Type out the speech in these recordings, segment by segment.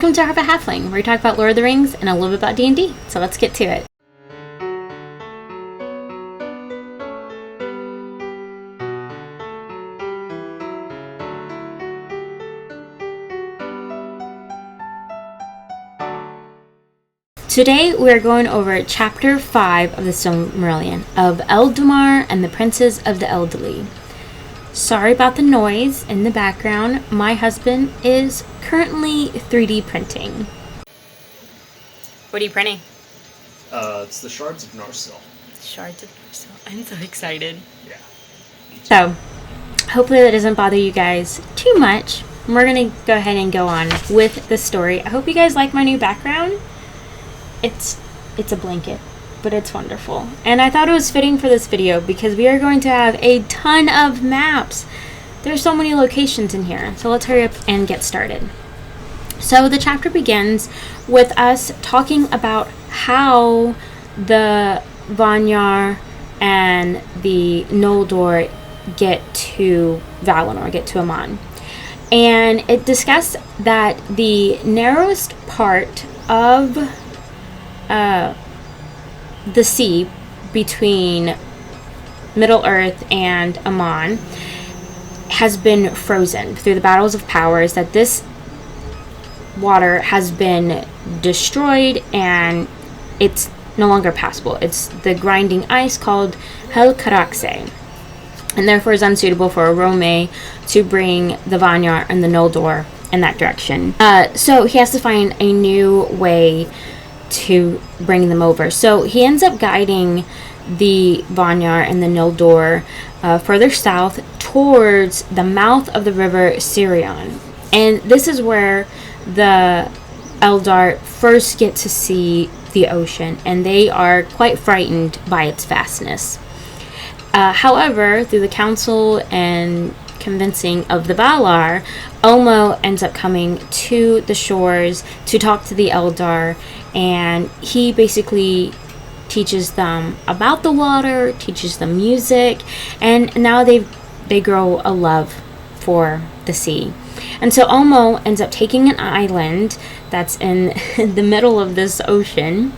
Welcome to Harp a Halfling, where we talk about Lord of the Rings and a little bit about D&D. So let's get to it. Today we are going over Chapter 5 of the Silmarillion of Eldamar and the Princes of Eldalie. Sorry about the noise in the background. My husband is currently 3D printing. What are you printing? It's the Shards of Narsil. Shards of Narsil. I'm so excited. Yeah. So, hopefully that doesn't bother you guys too much. We're going to go ahead and go on with the story. I hope you guys like my new background. It's a blanket, but it's wonderful. And I thought it was fitting for this video because we are going to have a ton of maps. There's so many locations in here. So let's hurry up and get started. So the chapter begins with us talking about how the Vanyar and the Noldor get to Valinor, get to Aman. And it discussed that the narrowest part of the sea between Middle-earth and Aman has been frozen through the battles of powers, that this water has been destroyed and it's no longer passable. It's the grinding ice called Hel Caraxe, and therefore is unsuitable for a Rome to bring the Vanyar and the Noldor in that direction. So he has to find a new way to bring them over. So he ends up guiding the Vanyar and the Noldor further south towards the mouth of the river Tirion. And this is where the Eldar first get to see the ocean, and they are quite frightened by its vastness. However, through the counsel and convincing of the Valar, Olmo ends up coming to the shores to talk to the Eldar, and he basically teaches them about the water, teaches them music, and now they grow a love for the sea. And so Olmo ends up taking an island that's in the middle of this ocean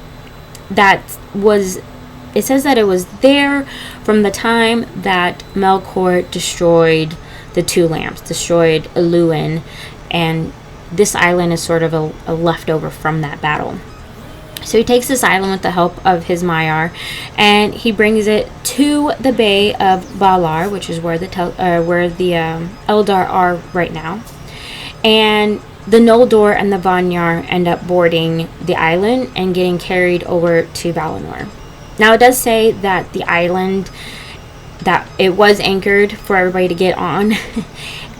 it says that it was there from the time that Melkor destroyed the two lamps, destroyed Eluin, and this island is sort of a leftover from that battle. So he takes this island with the help of his Maiar, and he brings it to the Bay of Valar, which is where the Eldar are right now. And the Noldor and the Vanyar end up boarding the island and getting carried over to Valinor. Now it does say that the island, that it was anchored for everybody to get on,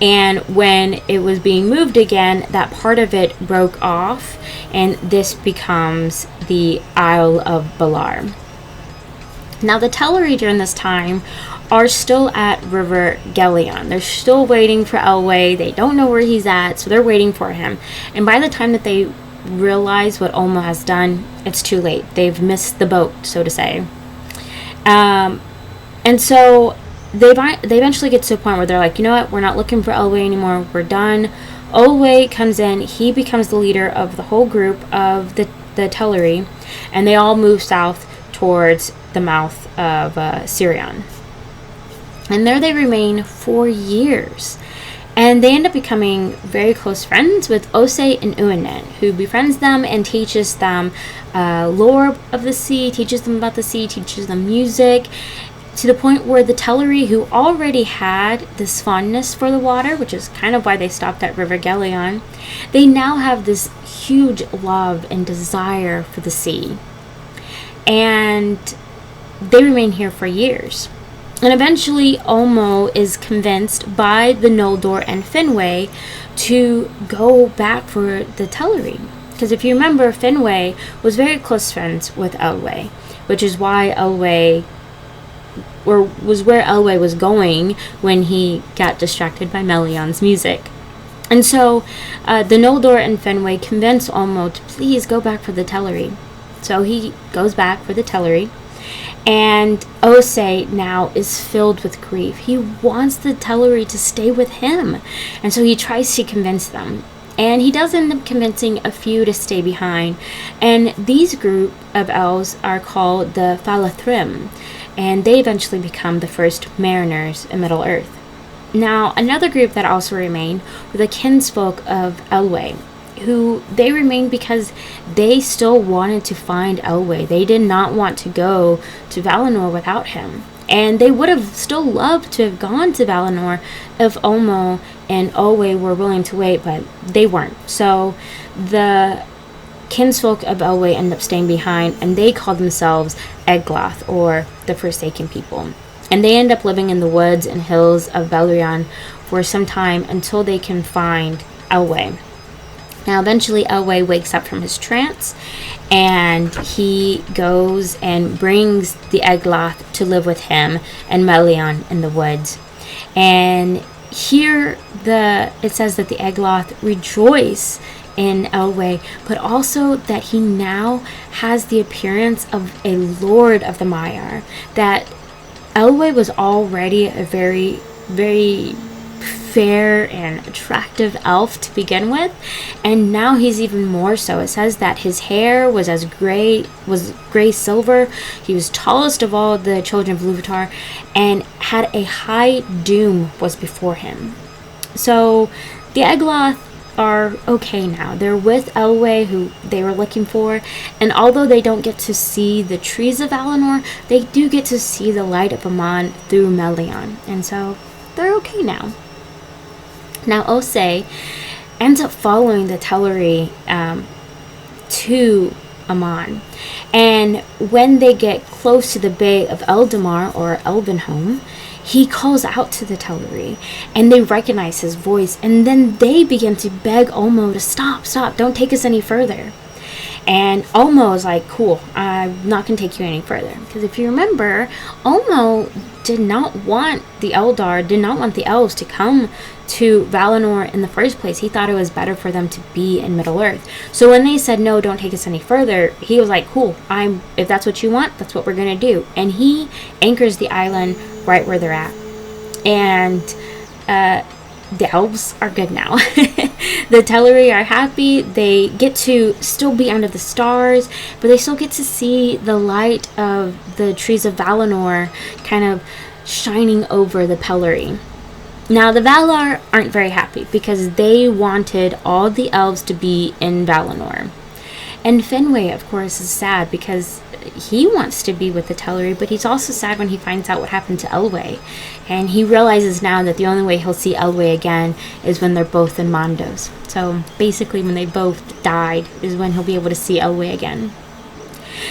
and when it was being moved again, that part of it broke off, and this becomes the Isle of Bellarm. Now the Teleri during this time are still at River Gelion. They're still waiting for Elway. They don't know where he's at, so they're waiting for him. And by the time that they realize what Olmo has done, it's too late. They've missed the boat, so to say. And so they eventually get to a point where they're like, you know what, we're not looking for Elway anymore, we're done. Elway comes in, he becomes the leader of the whole group of the Teleri, and they all move south towards the mouth of Tirion. And there they remain for years. And they end up becoming very close friends with Osei and Uinen, who befriends them and teaches them lore of the sea, teaches them about the sea, teaches them music, to the point where the Teleri, who already had this fondness for the water, which is kind of why they stopped at River Gelion, they now have this huge love and desire for the sea. And they remain here for years. And eventually Olmo is convinced by the Noldor and Finwë to go back for the Teleri. Because if you remember, Finwë was very close friends with Elway, which is why Elway, or was where Elway was going when he got distracted by Melion's music. And so the Noldor and Finwë convince Olmo to please go back for the Teleri. So he goes back for the Teleri. And Osei now is filled with grief. He wants the Teleri to stay with him. And so he tries to convince them. And he does end up convincing a few to stay behind. And these group of elves are called the Falathrim, and they eventually become the first mariners in Middle-earth. Now, another group that also remained were the Kinsfolk of Elway, who they remained because they still wanted to find Elway. They did not want to go to Valinor without him. And they would have still loved to have gone to Valinor if Ulmo and Elway were willing to wait, but they weren't. So the Kinsfolk of Elway end up staying behind, and they call themselves Egloth, or the Forsaken People. And they end up living in the woods and hills of Beleriand for some time until they can find Elway. Now, eventually, Elway wakes up from his trance, and he goes and brings the Egloth to live with him and Melion in the woods. And here, it says that the Egloth rejoice in Elway, but also that he now has the appearance of a lord of the Maiar. That Elway was already a very, very fair and attractive elf to begin with, and now he's even more so. It says that his hair was gray silver. He was tallest of all the children of Iluvatar, and had a high doom was before him. So the Egloth are okay now. They're with Elway, who they were looking for, and although they don't get to see the trees of Valinor, they do get to see the light of Aman through Melion, and so they're okay now. Now, Osei ends up following the Teleri to Aman. And when they get close to the Bay of Eldamar, or Elvenhome, he calls out to the Teleri, and they recognize his voice, and then they begin to beg Ulmo to stop, don't take us any further. And Ulmo is like, cool, I'm not going to take you any further. Because if you remember, Ulmo did not want the Eldar, did not want the elves to come to Valinor in the first place. He thought it was better for them to be in Middle-earth. So when they said, no, don't take us any further, he was like, cool, if that's what you want, that's what we're going to do. And he anchors the island right where they're at. And the elves are good now. The Teleri are happy. They get to still be under the stars, but they still get to see the light of the trees of Valinor kind of shining over the Pelori. Now, the Valar aren't very happy because they wanted all the elves to be in Valinor. And Finwë, of course, is sad because he wants to be with the Teleri, but he's also sad when he finds out what happened to Elway. And he realizes now that the only way he'll see Elway again is when they're both in Mandos. So basically when they both died is when he'll be able to see Elway again.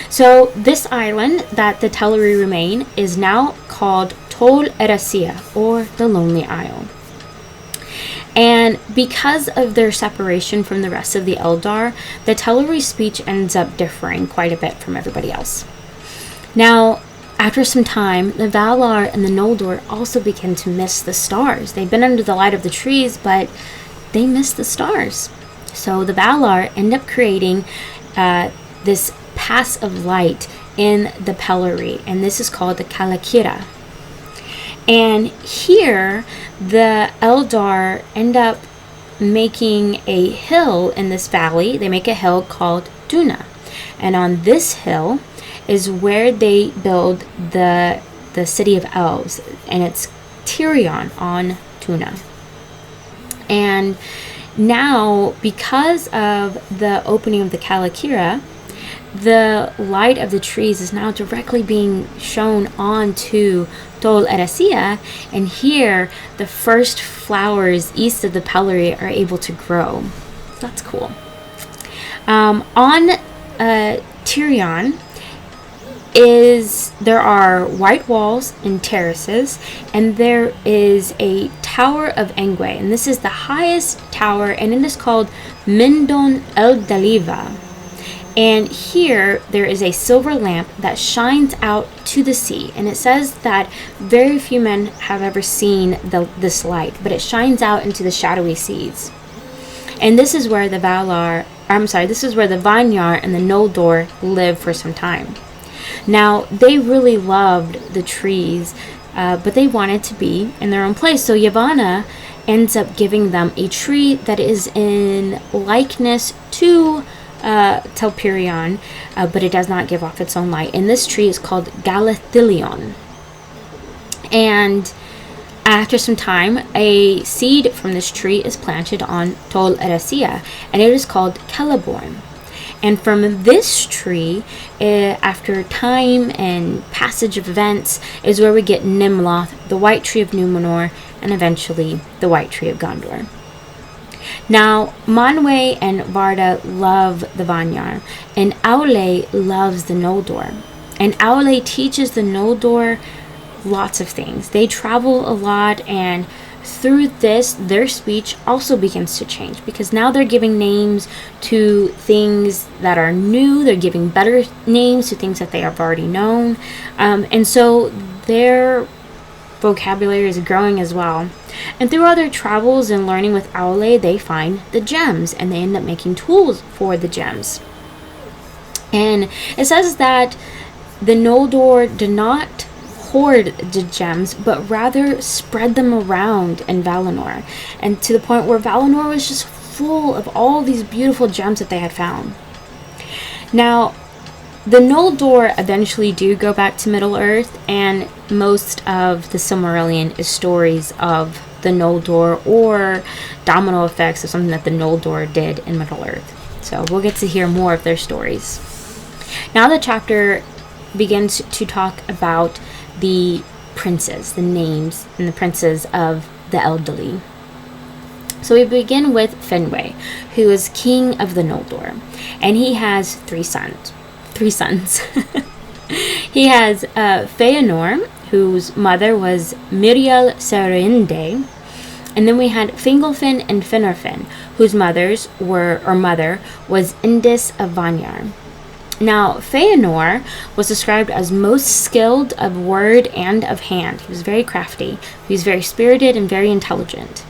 So this island that the Teleri remain is now called Tol Eressëa, or the Lonely Isle. And because of their separation from the rest of the Eldar, the Teleri speech ends up differing quite a bit from everybody else. Now, after some time, the Valar and the Noldor also begin to miss the stars. They've been under the light of the trees, but they miss the stars. So the Valar end up creating this pass of light in the Pelori, and this is called the Kalakira. And here, the Eldar end up making a hill in this valley. They make a hill called Duna. And on this hill is where they build the city of elves. And it's Tirion on Duna. And now, because of the opening of the Kalakira, the light of the trees is now directly being shown onto Tol Eressëa, and here the first flowers east of the Pelori are able to grow. That's cool. On Tirion there are white walls and terraces, and there is a Tower of Engwe, and this is the highest tower, and it is called Mindon Eldaliva. And here there is a silver lamp that shines out to the sea, and it says that very few men have ever seen this light, but it shines out into the shadowy seas. And this is where the Vineyard and the Noldor lived for some time. Now, they really loved the trees, but they wanted to be in their own place. So Yavanna ends up giving them a tree that is in likeness to Telperion, but it does not give off its own light. And this tree is called Galathylion. And after some time, a seed from this tree is planted on Tol Eressëa, and it is called Celeborn. And from this tree, after time and passage of events, is where we get Nimloth, the White Tree of Numenor, and eventually the White Tree of Gondor. Now, Manwë and Varda love the Vanyar, and Aule loves the Noldor. And Aule teaches the Noldor lots of things. They travel a lot, and through this, their speech also begins to change, because now they're giving names to things that are new. They're giving better names to things that they have already known. And so their vocabulary is growing as well. And through other travels and learning with Aule, they find the gems, and they end up making tools for the gems. And it says that the Noldor did not hoard the gems, but rather spread them around in Valinor, and to the point where Valinor was just full of all these beautiful gems that they had found. Now, the Noldor eventually do go back to Middle-earth, and most of the Silmarillion is stories of the Noldor or domino effects of something that the Noldor did in Middle-earth. So we'll get to hear more of their stories. Now the chapter begins to talk about the princes, the names and the princes of the Eldalie. So we begin with Finwë, who is king of the Noldor, and he has three sons. He has Feanor, whose mother was Miriel Serinde, and then we had Fingolfin and Finarfin, whose mother was Indis of Vanyar. Now, Feanor was described as most skilled of word and of hand. He was very crafty. He was very spirited and very intelligent.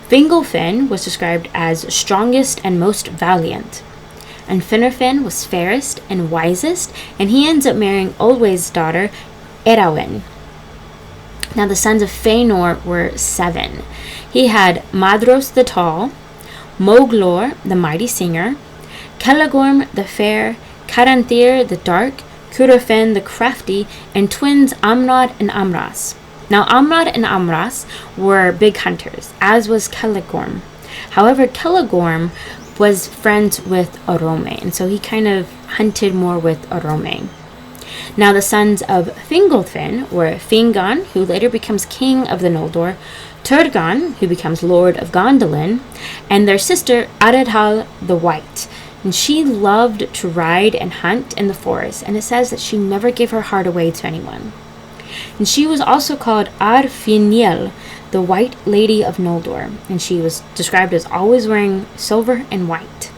Fingolfin was described as strongest and most valiant. And Finarfin was fairest and wisest, and he ends up marrying Olwe's daughter, Eowyn. Now, the sons of Feanor were 7. He had Madros the Tall, Moglor the Mighty Singer, Celegorm the Fair, Caranthir the Dark, Curufin the Crafty, and twins Amrod and Amras. Now, Amrod and Amras were big hunters, as was Celegorm. However, Celegorm was friends with Orome, and so he kind of hunted more with Orome. Now, the sons of Fingolfin were Fingon, who later becomes king of the Noldor, Turgon, who becomes lord of Gondolin, and their sister Aredhal the White. And she loved to ride and hunt in the forest, and it says that she never gave her heart away to anyone. And she was also called Arfiniel, the White Lady of Noldor, and she was described as always wearing silver and white.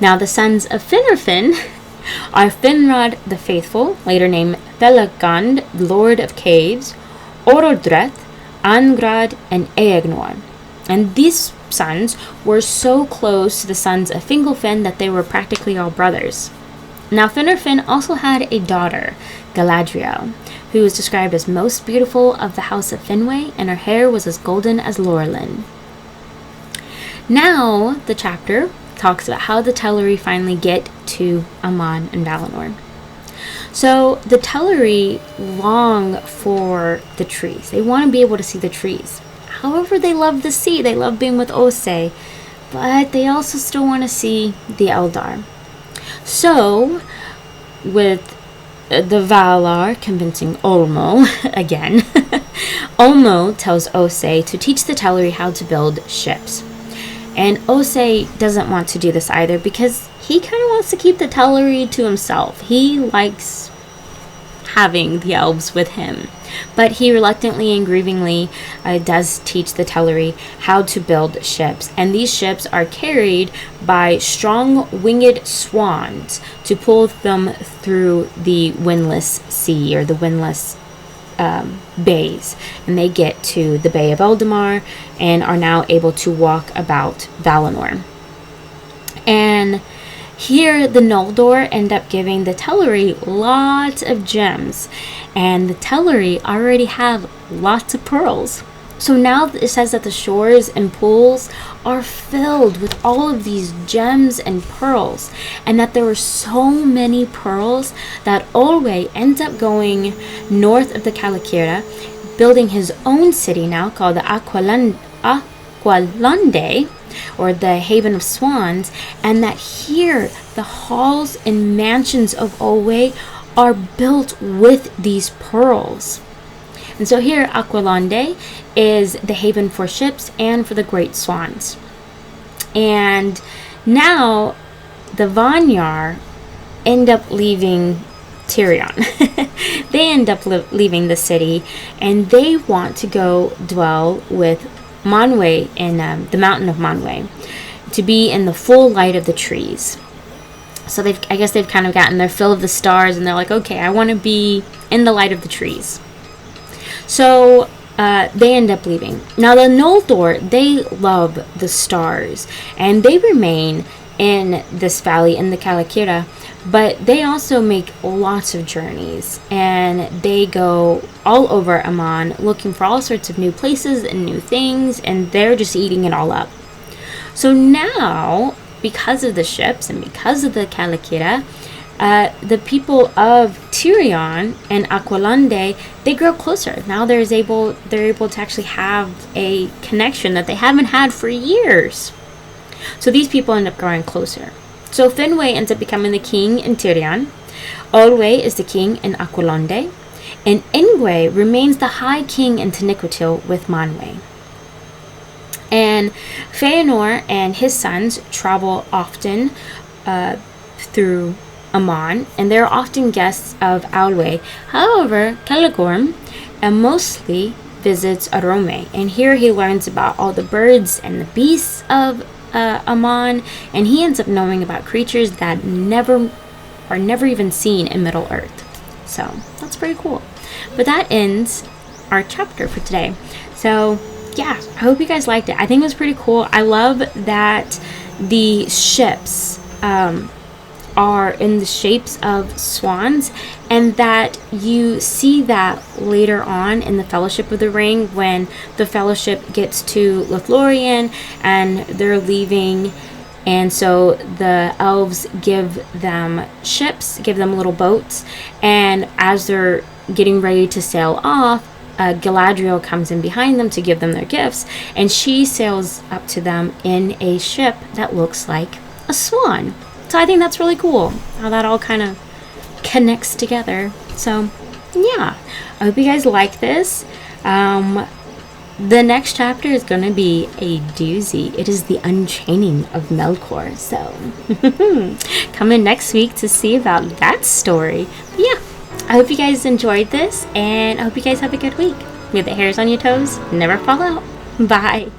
Now, the sons of Finarfin are Finrod the Faithful, later named Felagund, Lord of Caves, Orodreth, Angrad, and Eagnor. And these sons were so close to the sons of Fingolfin that they were practically all brothers. Now, Finarfin also had a daughter, Galadriel, who was described as most beautiful of the house of Finwë, and her hair was as golden as Laurelin. Now, the chapter talks about how the Teleri finally get to Aman and Valinor. So, the Teleri long for the trees. They want to be able to see the trees. However, they love the sea. They love being with Ose, but they also still want to see the Eldar. So, with the Valar convincing Olmo again, Olmo tells Ose to teach the Teleri how to build ships. And Ose doesn't want to do this either, because he kind of wants to keep the Teleri to himself. He likes having the elves with him. But he reluctantly and grievingly does teach the Teleri how to build ships. And these ships are carried by strong winged swans to pull them through the windless sea, or the windless bays. And they get to the Bay of Eldamar and are now able to walk about Valinor. And here, the Noldor end up giving the Teleri lots of gems, and the Teleri already have lots of pearls. So now it says that the shores and pools are filled with all of these gems and pearls, and that there were so many pearls that Elway ends up going north of the Calakira, building his own city now called the Alqualonde, or the Haven of Swans, and that here the halls and mansions of Elway are built with these pearls. And so here, Alqualonde is the haven for ships and for the great swans. And now, the Vanyar end up leaving Tirion. They end up leaving the city, and they want to go dwell with Manwë in the mountain of Manwë, to be in the full light of the trees. So I guess they've kind of gotten their fill of the stars, and they're like, okay, I want to be in the light of the trees. So they end up leaving. Now the Noldor, they love the stars, and they remain in this valley in the Calakira, but they also make lots of journeys, and they go all over Aman looking for all sorts of new places and new things, and they're just eating it all up. So now, because of the ships and because of the Calakira, the people of Tirion and Alqualonde, they grow closer. Now they're able to actually have a connection that they haven't had for years. So these people end up growing closer. So Finwë ends up becoming the king in Tirion. Elway is the king in Alqualonde. And Ingwe remains the high king in Taniquetil with Manwë. And Feynor and his sons travel often through Aman, and they're often guests of Elway. However, Celegorm mostly visits Arome, and here he learns about all the birds and the beasts of Aman, and he ends up knowing about creatures that are never even seen in Middle Earth. So that's pretty cool. But that ends our chapter for today. So yeah, I hope you guys liked it. I think it was pretty cool. I love that the ships are in the shapes of swans, and that you see that later on in the Fellowship of the Ring when the Fellowship gets to Lothlorien and they're leaving, and so the elves give them ships, give them little boats, and as they're getting ready to sail off, Galadriel comes in behind them to give them their gifts, and she sails up to them in a ship that looks like a swan. So I think that's really cool how that all kind of connects together. So yeah, I hope you guys like this. The next chapter is going to be a doozy. It is the Unchaining of Melkor. So come in next week to see about that story. But yeah, I hope you guys enjoyed this, and I hope you guys have a good week. May the hairs on your toes never fall out. Bye.